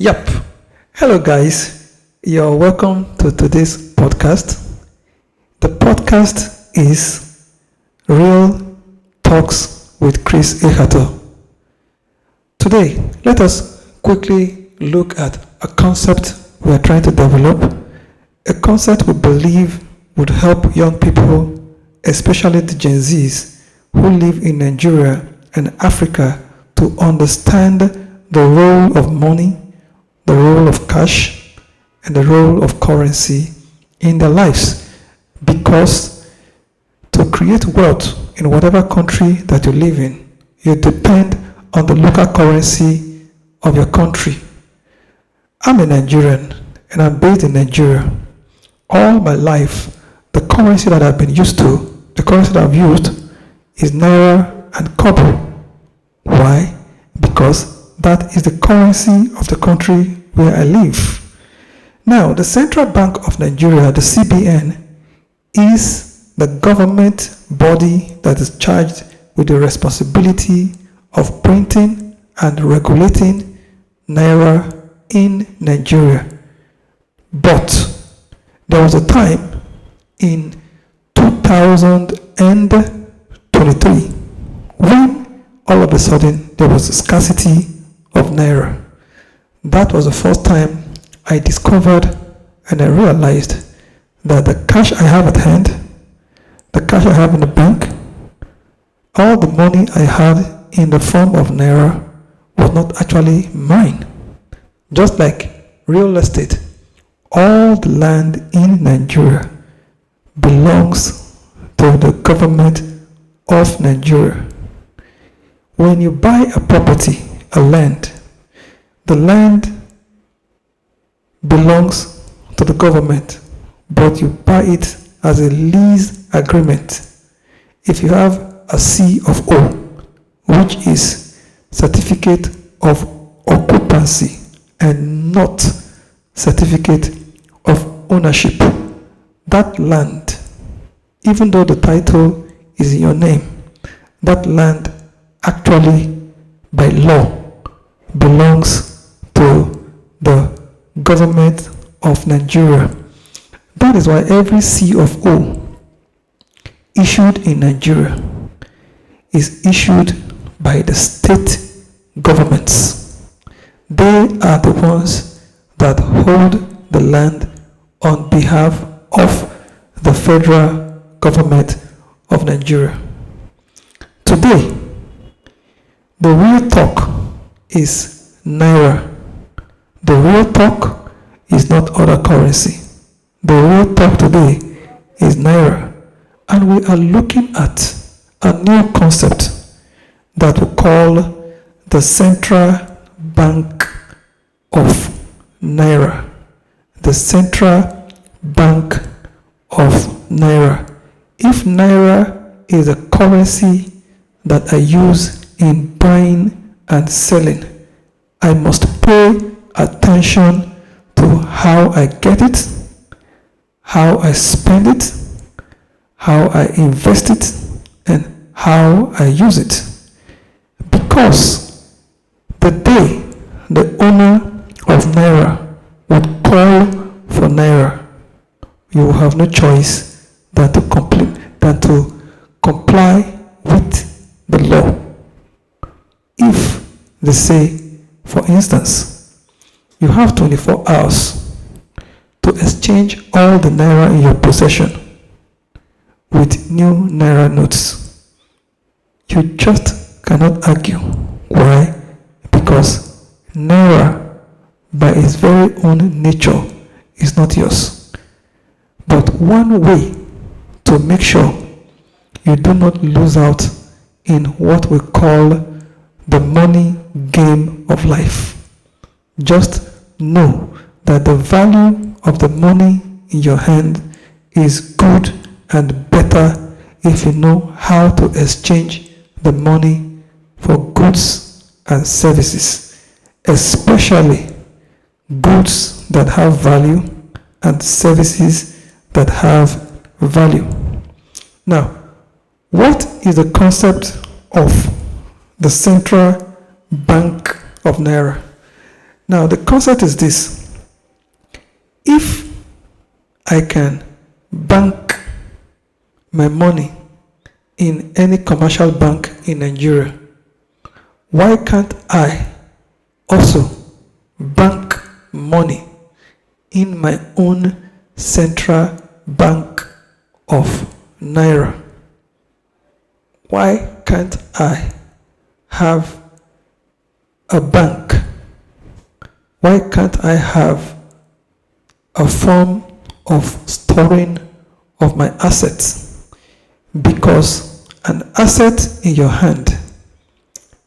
Yep. Hello, guys. You're welcome to today's podcast. The podcast is Real Talks with Chris Ekhator. Today, let us quickly look at a concept we are trying to develop, a concept we believe would help young people, especially the Gen Zs who live in Nigeria and Africa, to understand the role of money, the role of cash, and the role of currency in their lives. Because to create wealth in whatever country that you live in, you depend on the local currency of your country. I'm a Nigerian and I'm based in Nigeria. All my life, the currency that I've been used to, the currency that I've used is Naira and Kobo. Why? Because that is the currency of the country where I live. Now, the Central Bank of Nigeria, the CBN, is the government body that is charged with the responsibility of printing and regulating Naira in Nigeria. But there was a time in 2023 when all of a sudden there was a scarcity of Naira. That was the first time I discovered and I realized that the cash I have at hand, the cash I have in the bank, all the money I had in the form of Naira was not actually mine. Just like real estate, all the land in Nigeria belongs to the government of Nigeria. When you buy a property, a land, the land belongs to the government, but you buy it as a lease agreement. If you have a C of O, which is certificate of occupancy and not certificate of ownership, that land, even though the title is in your name, that land actually by law belongs to the government of Nigeria. That is why every C of O issued in Nigeria is issued by the state governments. They are the ones that hold the land on behalf of the federal government of Nigeria. Today, the real talk is Naira. The real talk is not other currency. The real talk today is Naira. And we are looking at a new concept that we call the Central Bank of Naira. The Central Bank of Naira. If Naira is a currency that I use in buying and selling, I must pay attention to how I get it, how I spend it, how I invest it, and how I use it. Because the day the owner of Naira would call for Naira, you will have no choice than to comply with the law. If they say, for instance, you have 24 hours to exchange all the Naira in your possession with new Naira notes, you just cannot argue. Why? Because Naira, by its very own nature, is not yours. But one way to make sure you do not lose out in what we call the money game of life, just know that the value of the money in your hand is good and better if you know how to exchange the money for goods and services, especially goods that have value and services that have value. Now, what is the concept of the Central Bank of Naira? Now, the concept is this. If I can bank my money in any commercial bank in Nigeria, why can't I also bank money in my own Central Bank of Naira? Why can't I have a bank? Why can't I have a form of storing of my assets? Because an asset in your hand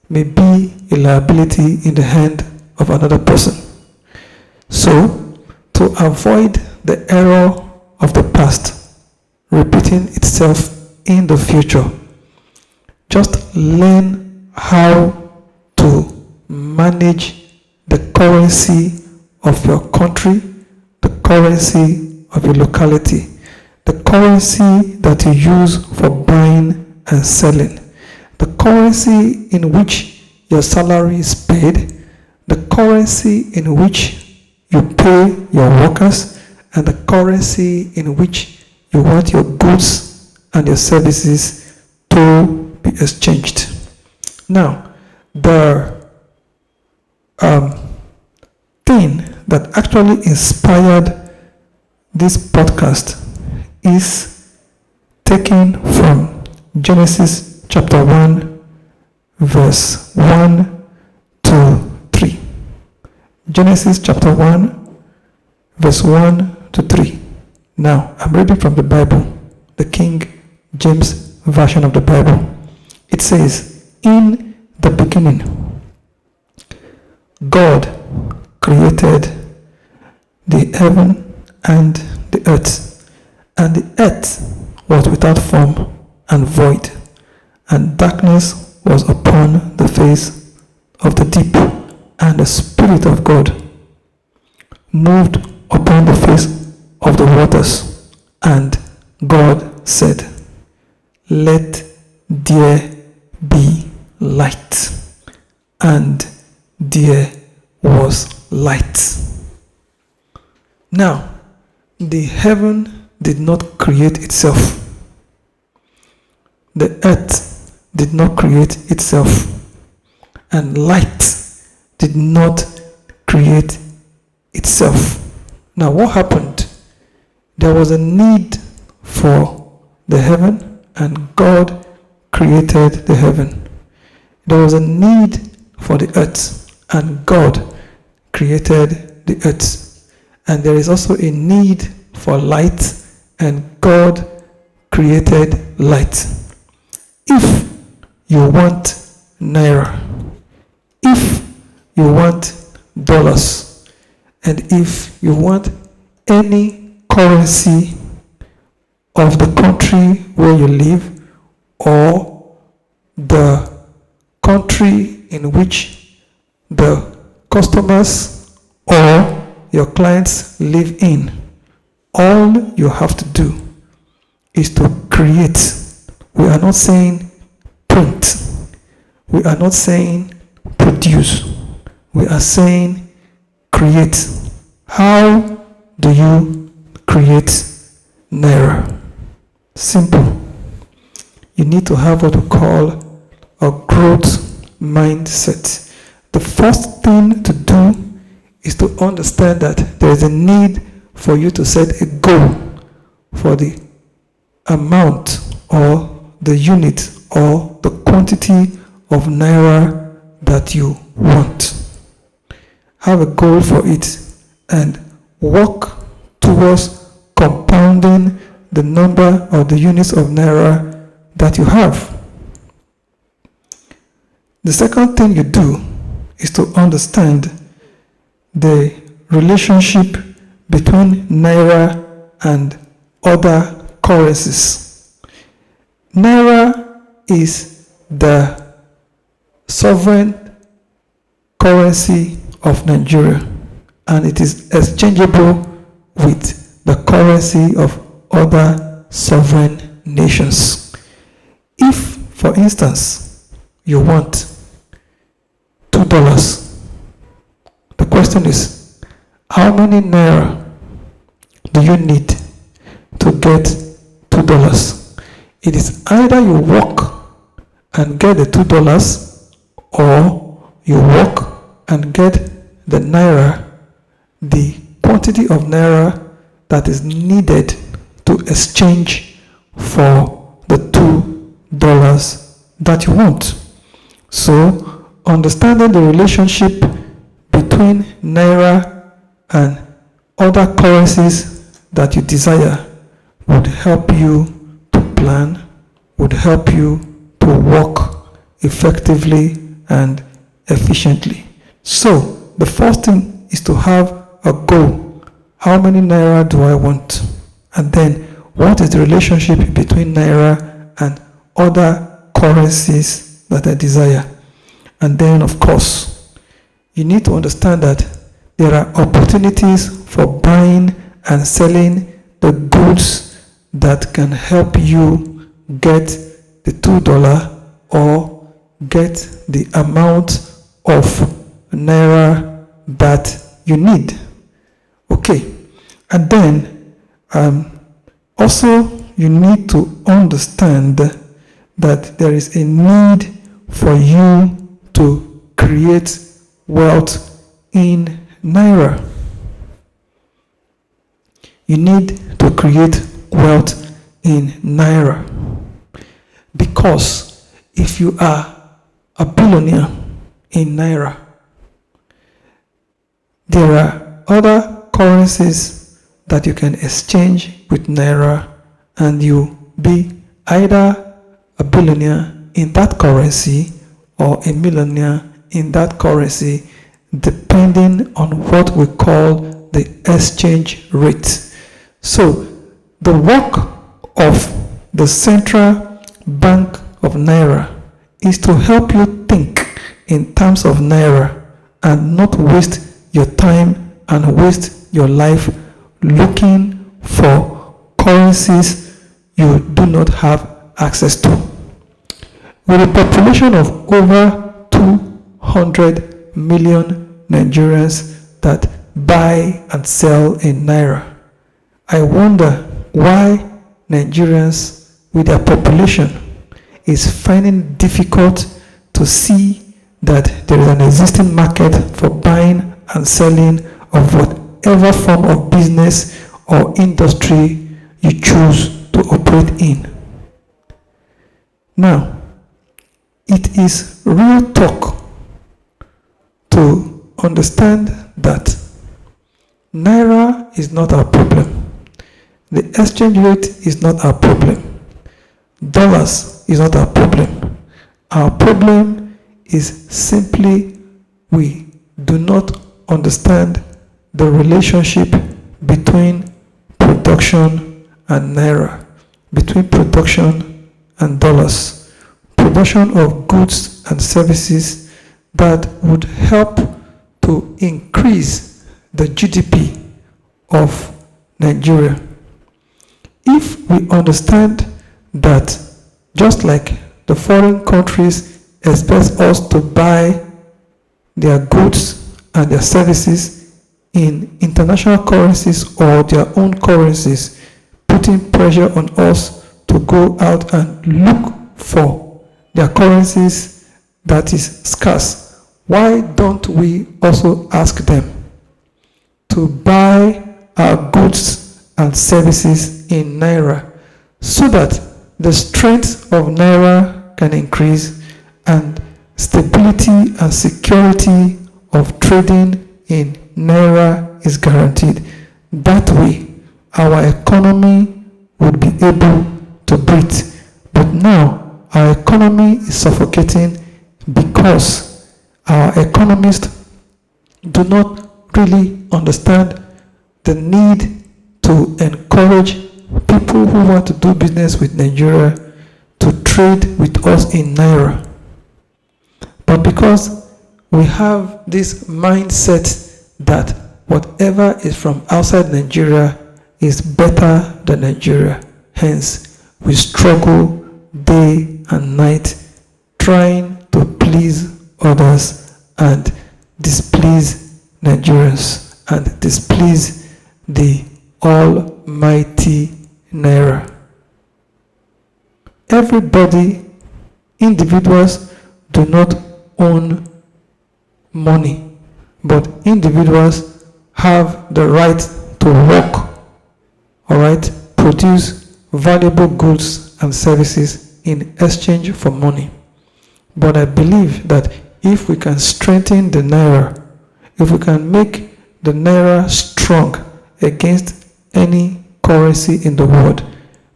may be a liability in the hand of another person. So, to avoid the error of the past repeating itself in the future, just learn how to manage the currency of your country, the currency of your locality, the currency that you use for buying and selling, the currency in which your salary is paid, the currency in which you pay your workers, and the currency in which you want your goods and your services to be exchanged. Now, the thing that actually inspired this podcast is taken from Genesis chapter 1, verse 1 to 3. Genesis chapter 1, verse 1 to 3. Now, I'm reading from the Bible, the King James Version of the Bible. It says, "In the beginning, God created the heaven and the earth, and the earth was without form and void, and darkness was upon the face of the deep, and the Spirit of God moved upon the face of the waters. And God said, Let there be light. And there was light." Now, the heaven did not create itself. The earth did not create itself. And light did not create itself. Now, what happened? There was a need for the heaven, and God created the heaven. There was a need for the earth, and God created the earth. And there is also a need for light, and God created light. If you want Naira, if you want dollars, and if you want any currency of the country where you live, or the country in which the customers or your clients live in, all you have to do is to create. We are not saying print. We are not saying produce. We are saying create. How do you create Naira? Simple. You need to have what we call a growth mindset. The first thing to do is to understand that there is a need for you to set a goal for the amount or the unit or the quantity of Naira that you want. Have a goal for it and work towards compounding the number of the units of Naira that you have. The second thing you do is to understand the relationship between Naira and other currencies. Naira is the sovereign currency of Nigeria, and it is exchangeable with the currency of other sovereign nations. If, for instance, you want $2, the question is, how many naira do you need to get $2? It is either you work and get the $2, or you work and get the naira, the quantity of naira that is needed to exchange for the $2 that you want. So, understanding the relationship between naira and other currencies that you desire would help you to plan, would help you to work effectively and efficiently. So, the first thing is to have a goal. How many naira do I want? And then, what is the relationship between naira and other currencies that I desire? And then, of course, you need to understand that there are opportunities for buying and selling the goods that can help you get the $2 or get the amount of naira that you need. Okay, and then also you need to understand that there is a need for you to create wealth in naira. You need to create wealth in naira, because if you are a billionaire in naira, there are other currencies that you can exchange with naira, and you be either a billionaire in that currency or a millionaire in that currency, depending on what we call the exchange rate. So, the work of the Central Bank of Naira is to help you think in terms of naira and not waste your time and waste your life looking for currencies you do not have access to. With a population of over 200 million Nigerians that buy and sell in naira, I wonder why Nigerians with their population is finding it difficult to see that there is an existing market for buying and selling of whatever form of business or industry you choose to operate in. Now, it is real talk to understand that naira is not our problem. The exchange rate is not our problem. Dollars is not our problem. Our problem is simply we do not understand the relationship between production and naira, between production and dollars, production of goods and services that would help to increase the GDP of Nigeria. If we understand that just like the foreign countries expect us to buy their goods and their services in international currencies or their own currencies, putting pressure on us to go out and look for their currencies that is scarce, why don't we also ask them to buy our goods and services in naira so that the strength of naira can increase and stability and security of trading in naira is guaranteed? That way, our economy would be able to breathe. But now, our economy is suffocating because our economists do not really understand the need to encourage people who want to do business with Nigeria to trade with us in naira. But because we have this mindset that whatever is from outside Nigeria is better than Nigeria, hence we struggle day and night trying to please others and displease Nigerians and displease the almighty Naira. Everybody, individuals do not own money, but individuals have the right to work, all right, produce valuable goods and services in exchange for money. But I believe that if we can strengthen the Naira, if we can make the Naira strong against any currency in the world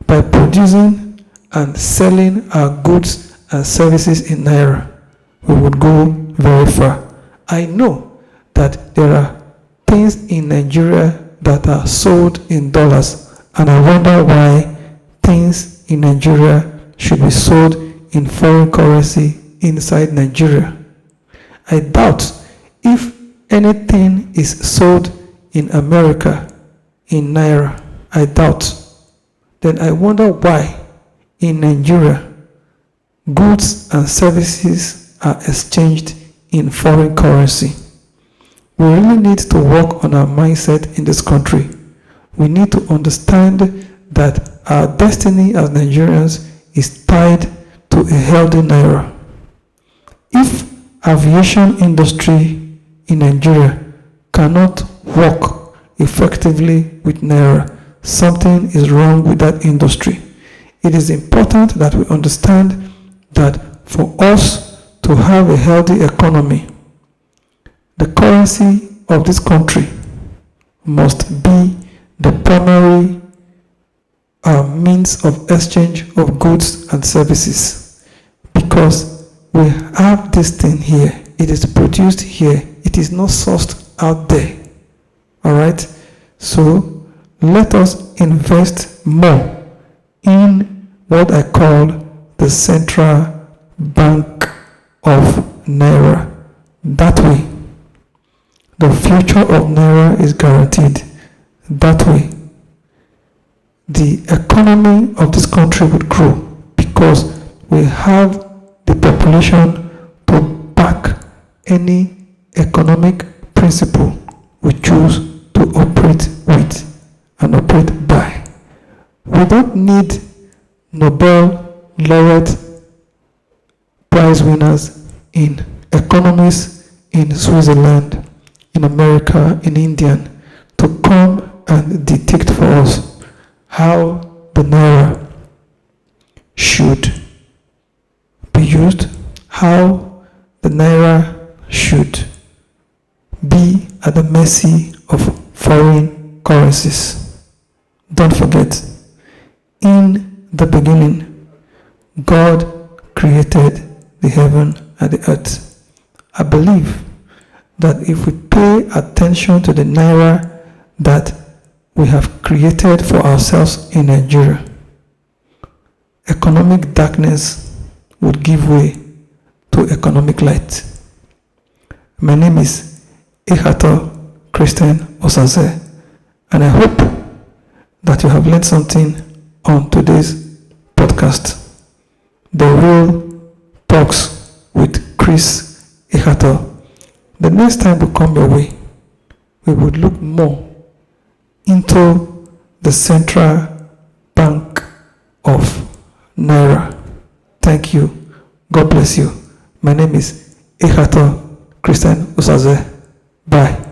by producing and selling our goods and services in Naira, we would go very far. I know that there are things in Nigeria that are sold in dollars, and I wonder why things in Nigeria should be sold in foreign currency inside Nigeria. I doubt if anything is sold in America in Naira. I doubt. Then I wonder why in Nigeria goods and services are exchanged in foreign currency. We really need to work on our mindset in this country. We need to understand that our destiny as Nigerians is tied to a healthy Naira. If aviation industry in Nigeria cannot work effectively with Naira, something is wrong with that industry. It is important that we understand that for us to have a healthy economy, the currency of this country must be the primary means of exchange of goods and services, because we have this thing here. It is produced here. It is not sourced out there. All right? So let us invest more in what I call the Central Bank of Naira. That way, the future of Naira is guaranteed. That way, the economy of this country would grow, because we have the population to back any economic principle we choose to operate with and operate by. We don't need Nobel laureate prize winners in economics in Switzerland, in America, in India, to come and dictate for us how the Naira should be used, how the Naira should be at the mercy of foreign currencies. Don't forget, in the beginning, God created the heaven and the earth. I believe that if we pay attention to the Naira that we have created for ourselves in Nigeria, economic darkness would give way to economic light. My name is Ekhator Christian Osaze, and I hope that you have learned something on today's podcast, The Real Talks with Chris Ekhator. The next time we come your way, we would look more into the Central Bank of Naira. Thank you. God bless you. My name is Ekhator Christian Osaze. Bye.